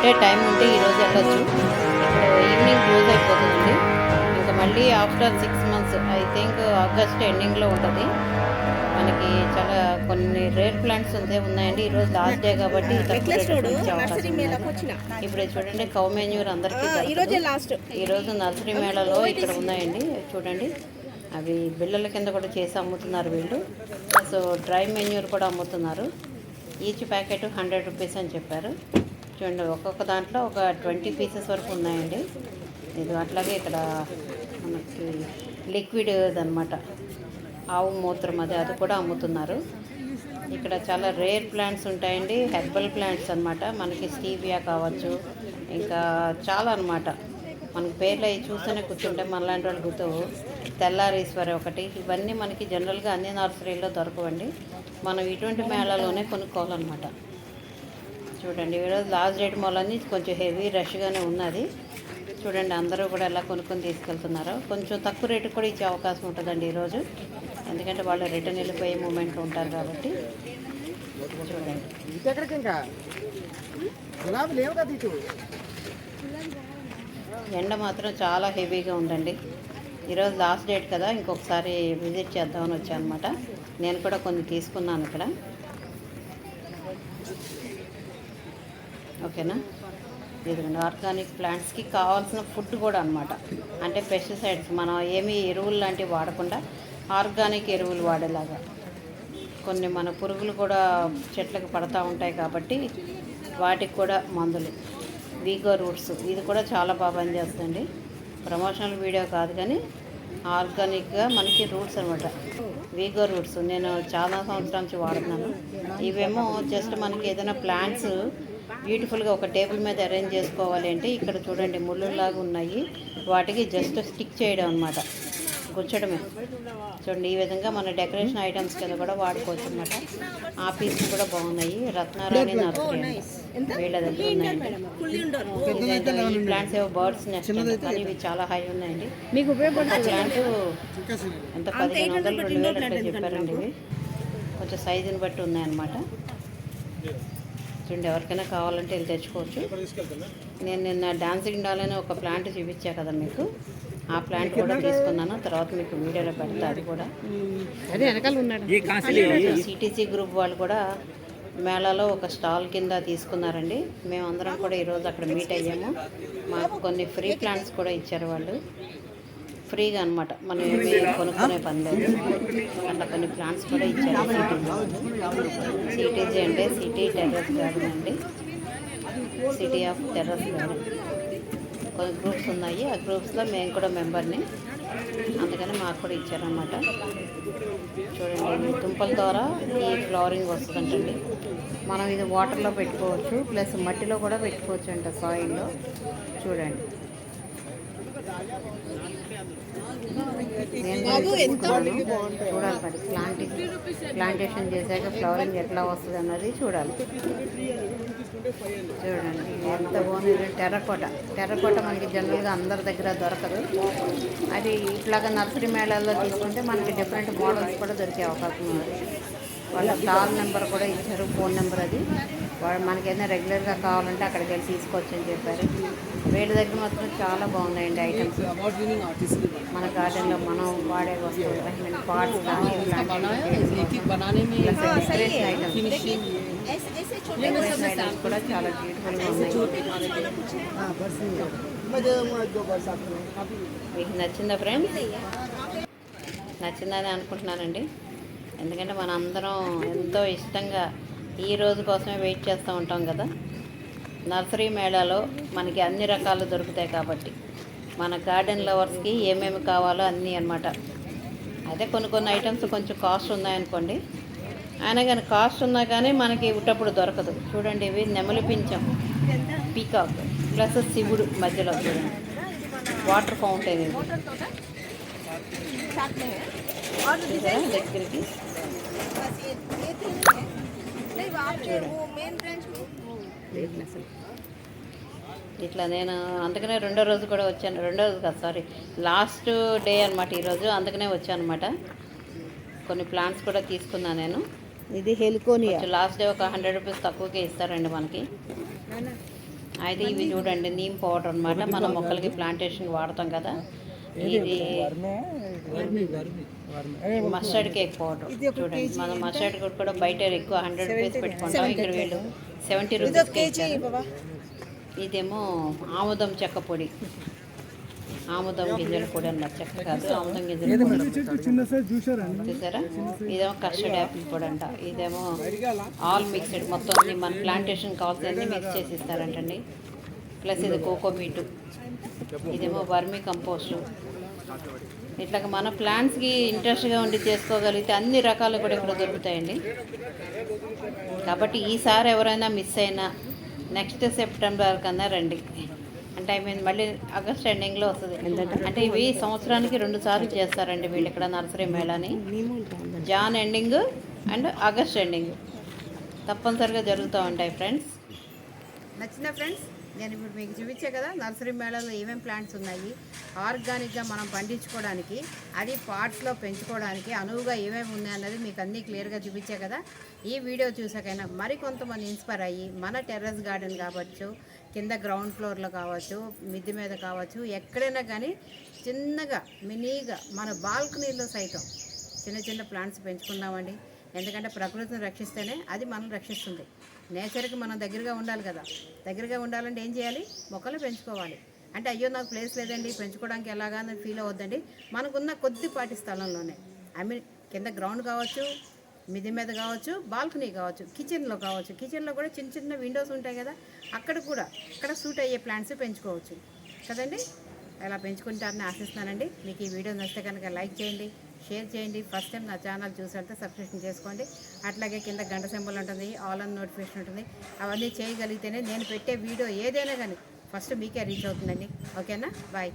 ఉంటే టైం ఉంటే ఈరోజు వెళ్ళొచ్చు. ఇప్పుడు ఈవినింగ్ క్లోజ్ అయిపోతుందండి. ఇంకా మళ్ళీ after 6 months I think August ఎండింగ్లో ఉంటుంది. మనకి చాలా కొన్ని రేర్ ప్లాంట్స్ ఉన్నాయండి. ఈరోజు లాస్ట్ డే కాబట్టి ఇప్పుడు చూడండి కౌ మెన్యూర్ అందరికీ ఈరోజు నర్సరీ మేళలో ఇక్కడ ఉన్నాయండి. చూడండి అవి బిళ్ళల కింద కూడా చేసి అమ్ముతున్నారు వీళ్ళు. సో డ్రై మెన్యూర్ కూడా అమ్ముతున్నారు. ఈచ్ ప్యాకెట్ 100 రూపీస్ అని చెప్పారు. చూడండి ఒక్కొక్క దాంట్లో ఒక 20 పీసెస్ వరకు ఉన్నాయండి. ఇది అట్లాగే ఇక్కడ మనకి లిక్విడ్ అనమాట, ఆవు మూత్రం అది కూడా అమ్ముతున్నారు. ఇక్కడ చాలా రేర్ ప్లాంట్స్ ఉంటాయండి, హెర్బల్ ప్లాంట్స్ అనమాట. మనకి స్టీవియా కావచ్చు, ఇంకా చాలా అనమాట. మనకి పేర్లు అవి చూస్తేనే కూర్చుంటే మనలాంటి వాళ్ళు గుర్తువు. తెల్లారీశ్వరి ఒకటి, ఇవన్నీ మనకి జనరల్గా అన్ని నర్సరీలో దొరకవండి. మనం ఇటువంటి మేళాలోనే కొనుక్కోవాలన్నమాట. చూడండి ఈరోజు లాస్ట్ డేట్ మూలన్నీ కొంచెం హెవీ రష్గానే ఉన్నది. చూడండి అందరూ కూడా ఎలా కొనుక్కొని తీసుకెళ్తున్నారు. కొంచెం తక్కువ రేటుకి కూడా ఇచ్చే అవకాశం ఉంటుందండి ఈరోజు, ఎందుకంటే వాళ్ళు రిటర్న్ వెళ్ళిపోయే మూమెంట్లో ఉంటారు కాబట్టి. చూడండి ఎండ మాత్రం చాలా హెవీగా ఉందండి. ఈరోజు లాస్ట్ డేట్ కదా, ఇంకొకసారి విజిట్ చేద్దామని వచ్చాను అనమాట. నేను కూడా కొన్ని తీసుకున్నాను ఇక్కడ. ఓకేనా, ఇదిగోండి ఆర్గానిక్ ప్లాంట్స్కి కావాల్సిన ఫుడ్ కూడా అనమాట. అంటే పెస్టిసైడ్స్ మనం ఏమీ ఎరువులు లాంటివి వాడకుండా ఆర్గానిక్ ఎరువులు వాడేలాగా. కొన్ని మన పురుగులు కూడా చెట్లకు పడతా ఉంటాయి కాబట్టి వాటికి కూడా మందులు. వీగో రూట్స్ ఇది కూడా చాలా బాగా పనిచేస్తుందండి. ప్రమోషనల్ వీడియో కాదు కానీ ఆర్గానిక్గా మనకి రూట్స్ అనమాట. వీగో రూట్స్ నేను చాలా సంవత్సరాల నుంచి వాడుతున్నాను. ఇవేమో జస్ట్ మనకి ఏదైనా ప్లాంట్స్ బ్యూటిఫుల్గా ఒక టేబుల్ మీద అరేంజ్ చేసుకోవాలి అంటే ఇక్కడ చూడండి ముళ్ళులాగా ఉన్నాయి, వాటికి జస్ట్ స్టిక్ చేయడం అనమాట, గుచ్చడమే. చూడండి ఈ విధంగా మన డెకరేషన్ ఐటమ్స్ కింద కూడా వాడుకోవచ్చు అనమాట. ఆ పీస్ కూడా బాగున్నాయి. రత్నారాణి నర్సరీ వీళ్ళ దగ్గర ఉన్నాయండి. ఈ ప్లాంట్స్ ఏవో బర్డ్స్ నెస్ట్ కానీ ఇవి చాలా హై ఉన్నాయండి. మీకు ఉపయోగపడే ప్లాంట్ ఎంత 1500 2000 అట్లా చెప్పారండి. ఇవి కొంచెం సైజుని బట్టి ఉన్నాయన్నమాట. చూడండి ఎవరికైనా కావాలంటే వెళ్ళి తెచ్చుకోవచ్చు. నేను నిన్న డాన్సింగ్ డాల్ అని ఒక ప్లాంట్ చూపించా కదా మీకు, ఆ ప్లాంట్ కూడా తీసుకున్నాను. తర్వాత మీకు వీడియోలో పెడతా. అది కూడా అదే వెనకాల ఉన్నాడు. సిటీసీ గ్రూప్ వాళ్ళు కూడా మేళాలో ఒక స్టాల్ కింద తీసుకున్నారండి. మేమందరం కూడా ఈరోజు అక్కడ మీట్ అయ్యాము. మాకు కొన్ని ఫ్రీ ప్లాంట్స్ కూడా ఇచ్చారు వాళ్ళు, ఫ్రీగా అనమాట. మనం ఏమి కొనుక్కునే పని లేదు. అట్లా కొన్ని ప్లాంట్స్ కూడా ఇచ్చారు. సిటీజీ అంటే సిటీ టెర్రస్ గార్డెన్ అండి, సిటీ ఆఫ్ టెర్రస్ గార్డెన్. కొన్ని గ్రూప్స్ ఉన్నాయి, ఆ గ్రూప్స్లో మేము కూడా మెంబర్ని, అందుకని మాకు కూడా ఇచ్చారన్నమాట. చూడండి దుంపల ద్వారా ఈ ఫ్లవరింగ్ వస్తుందంటండి. మనం ఇది వాటర్లో పెట్టుకోవచ్చు, ప్లస్ మట్టిలో కూడా పెట్టుకోవచ్చు అంట, సాయిల్లో. చూడండి నేను చూడాలి మరి ప్లాంటేషన్ చేశాక ఫ్లవరింగ్ ఎట్లా వస్తుంది అన్నది చూడాలి. చూడండి ఎంత బాగుంది. టెర్రకోట మనకి జనరల్గా అందరి దగ్గర దొరకదు. అది ఇట్లాగా నర్సరీ మేళాల్లో తీసుకుంటే మనకి డిఫరెంట్ మోడల్స్ కూడా దొరికే అవకాశం ఉంది. వాళ్ళ స్టాల్ నెంబర్ కూడా ఇచ్చారు, ఫోన్ నెంబర్. అది వాళ్ళు మనకైనా రెగ్యులర్గా కావాలంటే అక్కడికి వెళ్ళి తీసుకోవచ్చు అని చెప్పారు. వీళ్ళ దగ్గర మాత్రం చాలా బాగున్నాయండి ఐటమ్స్. మన గార్డెన్లో మనం వాడే వస్తువులు, ఐ మీన్ పాట్స్ కానీ డెకరేషన్ ఐటమ్స్ కూడా చాలా బ్యూటిఫుల్గా ఉన్నాయి. మీకు నచ్చిందా ఫ్రెండ్స్? నచ్చిందని అనుకుంటున్నానండి. ఎందుకంటే మన అందరం ఎంతో ఇష్టంగా ఈ రోజు కోసమే వెయిట్ చేస్తూ ఉంటాం కదా. నర్సరీ మేళాలో మనకి అన్ని రకాలు దొరుకుతాయి కాబట్టి మన గార్డెన్ లవర్స్కి ఏమేమి కావాలో అన్నీ అనమాట. అదే కొన్ని ఐటమ్స్ కొంచెం కాస్ట్ ఉన్నాయనుకోండి, అయినా కానీ కాస్ట్ ఉన్నా కానీ మనకి ఉట్టప్పుడు దొరకదు. చూడండి ఇవి నెమలి పింఛం, పీకాక్ ప్లస్ శివుడు మధ్యలో చూడండి వాటర్ ఫౌంటైన్. ఇది దగ్గరికి ఇట్లా నేను అందుకనే రెండో రోజు కూడా వచ్చాను. రెండో రోజు కాదు, సారీ, లాస్ట్ డే అనమాట ఈరోజు, అందుకనే వచ్చాను అనమాట. కొన్ని ప్లాంట్స్ కూడా తీసుకున్నాను నేను. ఇది హెలికోనియా. లాస్ట్ డే ఒక 100 రూపీస్ తక్కువకే ఇస్తారండి మనకి. అయితే ఇవి చూడండి నీమ్ పౌడర్ అనమాట, మనం మొక్కలకి ప్లాంటేషన్ వాడతాం కదా. ఇది మస్టర్డ్ కేక్ పౌడర్ చూడండి. మనం మస్టర్డ్ కేక్ కూడా బయట ఎక్కువ 100 రూపీస్ పెట్టుకుంటాం, ఇక్కడ వీళ్ళు 70 రూపీస్. ఇదేమో ఆముదం చెక్క పొడి, ఆముదం గింజల పొడి అన్నారు, చెక్క కాదు ఆముదం గింజల పొడి చూసారా. ఇదేమో కస్టర్డ్ యాపిల్ పొడి అంట, ఇదేమో ఆల్ మిక్స్డ్ మొత్తం మన ప్లాంటేషన్ కావాల్సింది మిక్స్ చేసి ఇస్తారంటండి. ప్లస్ ఇది కోకోమీటు, ఇదేమో వర్మీ కంపోస్టు. ఇట్లా మన ప్లాంట్స్కి ఇంట్రెస్ట్గా ఉండి చేసుకోగలిగితే అన్ని రకాలు కూడా ఇక్కడ దొరుకుతాయండి. కాబట్టి ఈసారి ఎవరైనా మిస్ అయినా నెక్స్ట్ సెప్టెంబర్ కన్నా రండి. అంటే మళ్ళీ ఆగస్ట్ ఎండింగ్లో వస్తుంది. అంటే ఇవి సంవత్సరానికి 2 సార్లు చేస్తారండి వీళ్ళు ఇక్కడ నర్సరీ మేళాని. June ending and August ending తప్పనిసరిగా జరుగుతూ ఉంటాయి ఫ్రెండ్స్. నచ్చిన ఫ్రెండ్స్, నేను ఇప్పుడు మీకు చూపించే కదా నర్సరీ మేళాలో ఏమేమి ప్లాంట్స్ ఉన్నాయి, ఆర్గానిక్గా మనం పండించుకోవడానికి, అది పాట్స్లో పెంచుకోవడానికి అనువుగా ఏమేమి ఉన్నాయన్నది మీకు అన్నీ క్లియర్గా చూపించే కదా. ఈ వీడియో చూసాకైనా మరికొంతమంది ఇన్స్పైర్ అయ్యి మన టెర్రస్ గార్డెన్ కావచ్చు, కింద గ్రౌండ్ ఫ్లోర్లో కావచ్చు, మిద్దె మీద కావచ్చు, ఎక్కడైనా కానీ చిన్నగా మినీగా మన బాల్కనీలో సైతం చిన్న చిన్న ప్లాంట్స్ పెంచుకుందామండి. ఎందుకంటే ప్రకృతిని రక్షిస్తేనే అది మనం రక్షిస్తుంది. నేచర్కి మనం దగ్గరగా ఉండాలి కదా. దగ్గరగా ఉండాలంటే ఏం చేయాలి? మొక్కలు పెంచుకోవాలి. అంటే అయ్యో నాకు ప్లేస్ లేదండి పెంచుకోవడానికి ఎలాగానే ఫీల్ అవ్వద్దండి. మనకున్న కొద్దిపాటి స్థలంలోనే కింద గ్రౌండ్ కావచ్చు, మిద్దె మీద కావచ్చు, బాల్కనీ కావచ్చు, కిచెన్లో కావచ్చు. కిచెన్లో కూడా చిన్న చిన్న విండోస్ ఉంటాయి కదా, అక్కడ సూట్ అయ్యే ప్లాంట్స్ పెంచుకోవచ్చు కదండి. అలా పెంచుకుంటారని ఆశిస్తున్నానండి. మీకు ఈ వీడియో నచ్చితే కనుక లైక్ చేయండి, షేర్ చేయండి. ఫస్ట్ టైం నా ఛానల్ చూసేస్తే సబ్స్క్రిప్షన్ చేసుకోండి. అట్లాగే కింద గంట సింబల్ ఉంటుంది, ఆల్ ఆన్ నోటిఫికేషన్ ఉంటుంది. అవన్నీ చేయగలిగితేనే నేను పెట్టే వీడియో ఏదైనా కానీ ఫస్ట్ మీకే రీచ్ అవుతుందండి. ఓకేనా? బాయ్.